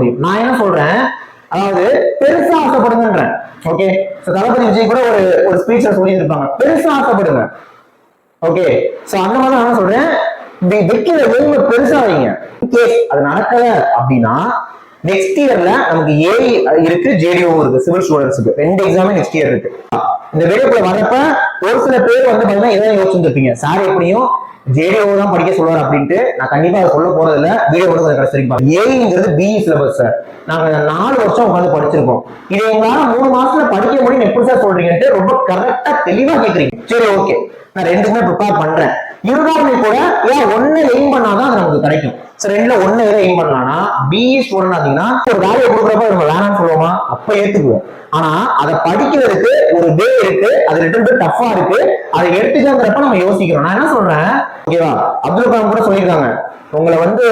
முடியும். நான் என்ன சொல்றேன், அதாவது பெருசா ஆசைப்படுங்கன்றேன். ஓகே, தளபதி விஜய் கூட ஒரு ஸ்பீச்ல சொல்லியிருப்பாங்க, பெருசா ஆசைப்படுங்க. ஓகே, சோ அந்த மாதிரி நான் சொல்றேன், வைக்கிற எய்ம பெருசா வைங்க. கேஸ் அது நடக்கல அப்படின்னா நெக்ஸ்ட் இயர்ல நமக்கு ஏஐ இருக்கு, ஜேடிஓ இருக்கு, சிவில் ஸ்டூடெண்ட்ஸ்க்கு 2 எக்ஸாமே நெக்ஸ்ட் இயர் இருக்கு. இந்த வீடியோக்குள்ள வரப்ப ஒரு சில பேர் வந்து பாத்தீங்கன்னா இதான் யோசிச்சுருப்பீங்க, சார் எப்படியும் ஜேடிஓ தான் படிக்க சொல்லுவார் அப்படின்ட்டு. நான் கண்டிப்பா அதை சொல்ல போறது இல்ல, வீடியோ வந்து கொஞ்சம் கடைசி ஏஐங்கிறது பிஇ சிலபஸ் சார். நாங்க 4 வருஷம் உட்காந்து படிச்சிருக்கோம். இதை எங்களால 3 மாசத்துல படிக்க முடியும் எப்படி சார் சொல்றீங்கன்ட்டு ரொம்ப கரெக்டா தெளிவா கேக்குறீங்க. சரி, ஓகே, நான் 2க்குமே ப்ரிப்பேர் பண்றேன். இருந்தாலுமே கூட ஏன் 1 எய்ம் பண்ணாதான் அது நமக்கு கிடைக்கும். சரி, 2ல 1 எதை எய்ம் பண்ணலாம்னா பிஇ ஸ்டூடெண்ட் ஆத்தீங்கன்னா ஒரு வேலையை கொடுக்குறப்ப நம்ம வேணாம்னு சொல்லுவோமா? அப்ப ஏத்துக்குவோம். ஆனா அதை படிக்கிறதுக்கு ஒரு வே இருக்கு, அது லிட்டில் டஃபா இருக்கு, அதை எடுத்துக்கிறப்ப நம்ம யோசிக்கிறோம். நான் என்ன சொல்றேன், ஓகேவா, அப்துல் கலாம் கூட சொல்லியிருக்காங்க, உங்களை வந்து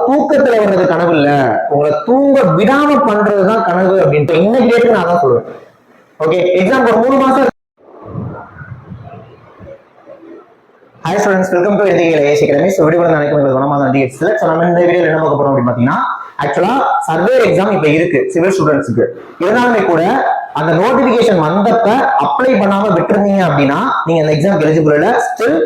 தூக்கத்துல வர்றது கனவு இல்ல, உங்களை தூங்க விடாம பண்றதுதான் கனவு அப்படின்ட்டு. இன்னைக்கு டேட்டு நான் தான் சொல்லுவேன். ஓகே, எக்ஸாம் ஒரு 3 மாசம். Hi students, welcome to ACE Academy. So வீடியோல நான் உங்களுக்கு குணமாதான் டிஎக்ஸ்ல. சோ நம்ம இந்த வீடியோல என்ன பார்க்க போறோம் அப்படி பாத்தீங்கன்னா, ஆக்சுவலா சர்வே எக்ஸாம் இப்ப இருக்கு சிவில் ஸ்டூடெண்ட்ஸ்க்கு. இருந்தாலுமே கூட அந்த நோட்டிபிகேஷன் வந்தப்ப அப்ளை பண்ணாம விட்டுருந்தீங்க அப்படின்னா நீங்க அந்த எக்ஸாம் எலிஜிபிள் இல்ல. ஸ்டில்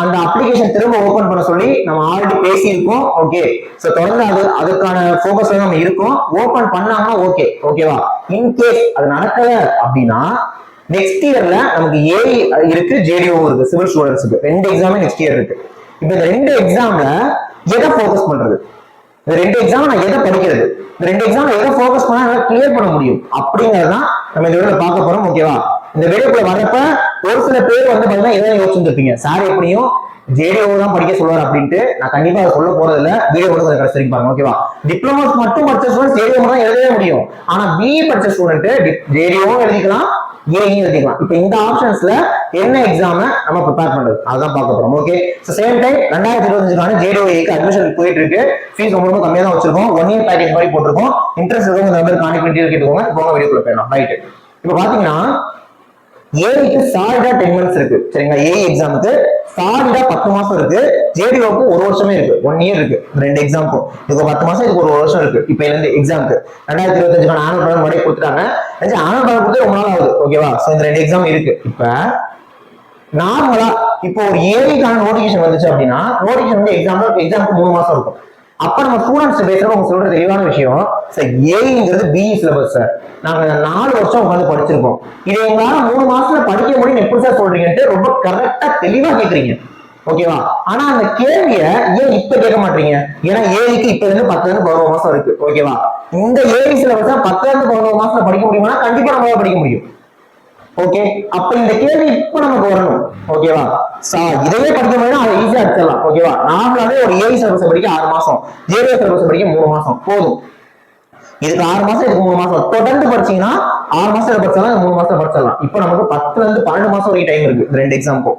அந்த அப்ளிகேஷன் திரும்ப ஓபன் பண்ண சொல்லி நம்ம ஆல்ரெடி பேசியிருக்கோம். ஓகே, சோ தொடர்ந்து அதுக்கான ஃபோக்கஸ்ல நம்ம இருக்கோம். ஓபன் பண்ணாங்கன்னா ஓகேவா. இன்கேஸ் அது நடக்கல அப்படின்னா நெக்ஸ்ட் இயர்ல நமக்கு ஏஐ இருக்கு, ஜேடிஓ இருக்கு, சிவில் ஸ்டூடெண்ட்ஸ்க்கு 2 எக்ஸாமே நெக்ஸ்ட் இயர் இருக்கு. இப்ப இந்த 2 எக்ஸாம்ல எதை ஃபோக்கஸ் பண்றது, இந்த 2 எக்ஸாம் நான் எதை படிக்கிறது, இந்த 2 எக்ஸாம் எதை ஃபோக்கஸ் பண்ணா என்னால கிளியர் பண்ண முடியும் அப்படிங்கறதான் நம்ம இந்த வீடியோல பார்க்க போறோம். ஓகேவா, இந்த வீடியோக்குள்ள வரப்ப ஒரு சில பேர் வந்து பாத்தீங்கன்னா இதான் யோசிச்சுருப்பீங்க, சார் எப்படியும் ஜேடிஓ தான் படிக்க சொல்லுவார் அப்படின்ட்டு. நான் கண்டிப்பா அதை சொல்ல போறது இல்ல, வீடியோ கூட கொஞ்சம் கடைசி பாருங்க. ஓகேவா, டிப்ளமோஸ் மட்டும் படிச்ச ஸ்டூடெண்ட் ஜேடிஓ தான் எழுதவே முடியும். ஆனா பிஇ படிச்ச ஸ்டூடெண்ட் ஜேடிஓவும் எழுதிக்கலாம், ஏஐயும் எழுதிக்கலாம். இப்ப இந்த ஆப்ஷன்ஸ்ல என்ன எக்ஸாம் நம்ம ப்ரிப்பேர் பண்றது அதான் பார்க்க போறோம். ஓகே, சோ சேம் டைம் 2025க்கான ஜேடிஓக்கு அட்மிஷன் போயிட்டு இருக்கு. ஃபீஸ் ரொம்ப கம்மியா தான் வச்சிருக்கோம். 1 இயர் பேக்கேஜ் மாதிரி போட்டிருக்கோம். இன்ட்ரெஸ்ட் இருக்கவங்க இந்த நம்பர் கான்டாக்ட் பண்ணி கேட்டுக்கோங்க. போங்க வீடியோக்குள்ள போயிடலாம். ரைட், இப்ப பாத்தீங்கன்னா ஏஐக்கு சாலிடா 10 months இருக்கு. சரிங்களா, ஏஐ எக்ஸாமுக்கு சாலிடா 10 மாசம் இருக்கு. ஜேடிஓக்கு 1 வருஷமே இருக்கு, 1 இயர் இருக்கு. 2 எக்ஸாமுக்கும் இதுக்கு 10 மாசம், இதுக்கு 1 வருஷம் இருக்கு. இப்ப இருந்து எக்ஸாமுக்கு 2025க்கான ஆனுவல் பிளான் முன்னாடி கொடுத்துட்டாங்க. ஆனுவல் பிளான் கொடுத்து ரொம்ப நாள் ஆகுது. ஓகேவா, சோ இந்த 2 எக்ஸாம் இருக்கு. இப்ப நார்மலா இப்போ ஒரு ஏஐக்கான நோட்டிபிகேஷன் வந்துச்சு அப்படின்னா நோட்டிபிகேஷன் வந்து எக்ஸாமுக்கு 3 மாசம் இருக்கும். அப்ப நம்ம ஸ்டூடெண்ட்ஸ் பேசுறப்ப அவங்க சொல்ற தெளிவான விஷயம், சார் ஏஐங்கிறது பிஇ சிலபஸ் சார். நாங்க 4 வருஷம் உட்காந்து படிச்சிருக்கோம். இதை எங்களால 3 மாசத்துல படிக்க முடியும் எப்படி சார் சொல்றீங்கன்ட்டு ரொம்ப கரெக்டா தெளிவா கேக்குறீங்க. ஓகேவா, ஆனா அந்த கேள்விய ஏன் இப்ப கேட்க மாட்டீங்க? ஏன்னா ஏஐக்கு இப்ப இருந்து 10 இருந்து 11 மாசம் இருக்கு. ஓகேவா, இந்த ஏஐ சிலபஸ் 10 இருந்து 11 மாசத்துல படிக்க முடியுமா? கண்டிப்பா நம்மளால படிக்க முடியும். ஓகே, அப்ப இந்த கேள்வி இப்ப நமக்கு வரணும். ஓகேவா, இதையே படிக்க முடியும், அதை ஈஸியா எடுத்துடலாம். ஓகேவா, நார்மலாவே ஒரு ஏஐ சிலபஸ் படிக்க 6 மாசம், ஜேடிஓ சிலபஸ் படிக்க 3 மாசம் போதும். இதுக்கு 6 மாசம், இதுக்கு 3 மாசம் தொடர்ந்து படிச்சீங்கன்னா 6 மாசத்துல படிச்சாலும் 3 மாசத்துல படிச்சிடலாம். இப்ப நமக்கு 10ல இருந்து 12 மாசம் வரைக்கும் டைம் இருக்கு 2 எக்ஸாமுக்கும்.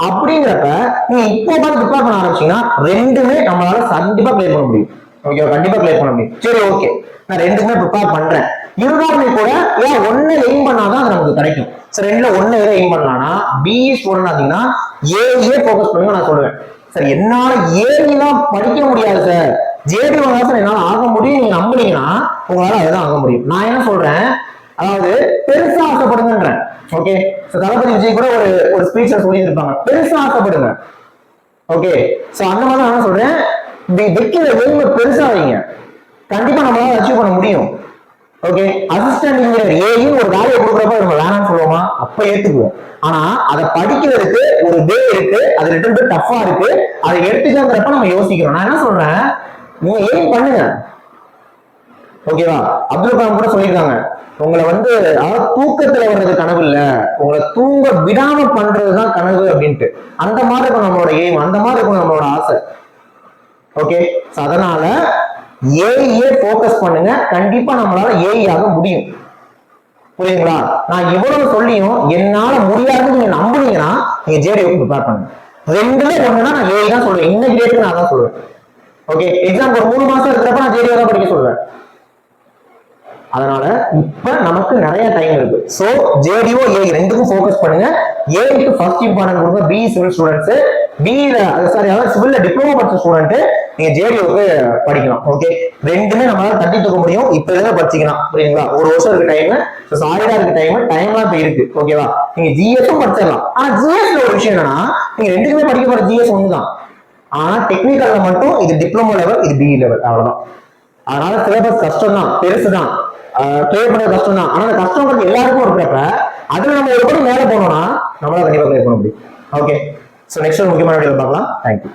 அப்படிங்கிறப்ப நீங்க இப்போ பார்த்து ப்ரிப்பேர் பண்ண ஆரம்பிச்சீங்கன்னா 2மே நம்மளால கண்டிப்பா கிளியர் பண்ண முடியும். ஓகேவா, கண்டிப்பா கிளியர் பண்ண முடியும். சரி, ஓகே, நான் 2க்குமே ப்ரிப்பேர் பண்றேன். இருந்தாலுமே கூட ஏன் 1 எய்ம் பண்ணாதான் அது நமக்கு கிடைக்கும். சரி, 2ல 1 எதை எய்ம் பண்ணலாம்னா பிஇ ஸ்டூடெண்ட் ஆத்தீங்கன்னா ஏஐயே ஃபோக்கஸ் பண்ணுங்க நான் சொல்லுவேன். சார் என்னால ஏஐலாம் படிக்க முடியாது சார், ஜேடிஓ தான் சார் என்னால ஆக முடியும் நீங்க நம்புனீங்கன்னா உங்களால அதுதான் ஆக முடியும். நான் என்ன சொல்றேன், அதாவது பெருசா ஆசைப்படுங்கன்றேன். ஓகே, தளபதி விஜய் கூட ஒரு ஸ்பீச்ல சொல்லியிருப்பாங்க, பெருசா ஆசைப்படுங்க. ஓகே, சோ அந்த மாதிரி நான் சொல்றேன், வைக்கிற எய்ம பெருசா வைங்க, கண்டிப்பா நம்மளால அச்சீவ் பண்ண முடியும். ஓகே, அசிஸ்டன்ட் இன்ஜினியர் ஏஐன்னு ஒரு வேலையை கொடுக்குறப்ப நம்ம வேணாம்னு சொல்லுவோமா? அப்ப ஏத்துக்குவோம். ஆனா அதை படிக்கிறதுக்கு ஒரு வே இருக்கு, அது லிட்டில் டஃபா இருக்கு, அதை எடுத்துக்கிறப்ப நம்ம யோசிக்கிறோம். நான் என்ன சொல்றேன், நீங்க எய்ம் பண்ணுங்க. ஓகேவா, அப்துல் கலாம் கூட சொல்லியிருக்காங்க, உங்களை வந்து தூக்கத்துல வர்றது கனவு இல்ல, உங்களை தூங்க விடாம பண்றதுதான் கனவு அப்படின்ட்டு. அந்த மாதிரி இருக்கும் நம்மளோட எய்ம், அந்த மாதிரி இருக்கும் நம்மளோட ஆசை. ஓகே, அதனால ஏஐயே ஃபோக்கஸ் பண்ணுங்க, கண்டிப்பா நம்மளால ஏஐ ஆக முடியும். புரியுங்களா, நான் இவ்வளவு சொல்லியும் என்னால முடியாதுன்னு நீங்க நம்புனீங்கன்னா நீங்க ஜேடிஓக்கு ப்ரிப்பேர் பண்ணுங்க. 2ல 1னா நான் ஏஐ தான் சொல்லுவேன், இன்னைக்கு டேட்டுக்கு நான் தான் சொல்லுவேன். ஓகே, எக்ஸாம் ஒரு 3 மாசம் இருக்கிறப்ப நான் ஜேடிஓ தான் படிக்க சொல்லுவேன். அதனால இப்ப நமக்கு நிறைய டைம் இருக்கு. சோ ஜேடிஓ ஏஐ 2க்கும் ஃபோக்கஸ் பண்ணுங்க. ஏஐக்கு ஃபர்ஸ்ட் இம்பார்ட்டன்ட் கொடுங்க. பிஇ சிவில் ஸ்டூடெண்ட்ஸ் பிஇல சாரி அதாவது சிவில்ல டிப்ளமோ படிச்ச ஸ்டூடெண்ட் நீங்க ஜேடிஓக்கு படிக்கலாம். ஓகே, ரெண்டுமே நம்மளால தட்டி தூக்க முடியும். இப்ப இருந்து படிச்சுக்கலாம். புரியுங்களா? ஒரு வருஷம் இருக்கு டைம், சாலிடா இருக்கு டைம்லாம் இப்ப இருக்கு. ஓகேவா? நீங்க ஜிஎஸும் படிச்சிடலாம். ஆனா ஜிஎஸ்ல ஒரு விஷயம் என்னன்னா, நீங்க ரெண்டுக்குமே படிக்க போற ஜிஎஸ் ஒண்ணுதான். ஆனா டெக்னிக்கல்ல மட்டும் இது டிப்ளமோ லெவல், இது பிஇ லெவல், அவ்வளவுதான். அதனால சிலபஸ் கஷ்டம் தான், பெருசுதான், கிளியர் பண்ண கஷ்டம் தான். ஆனா அந்த கஷ்டம் எல்லாருக்கும் இருக்கிறப்ப அதுல நம்ம ஒரு படி மேல போனோம்னா நம்மளால கண்டிப்பா கிளியர் பண்ண முடியும். ஓகே, சோ நெக்ஸ்ட் முக்கியமான வீடியோ பார்க்கலாம். தேங்க்யூ.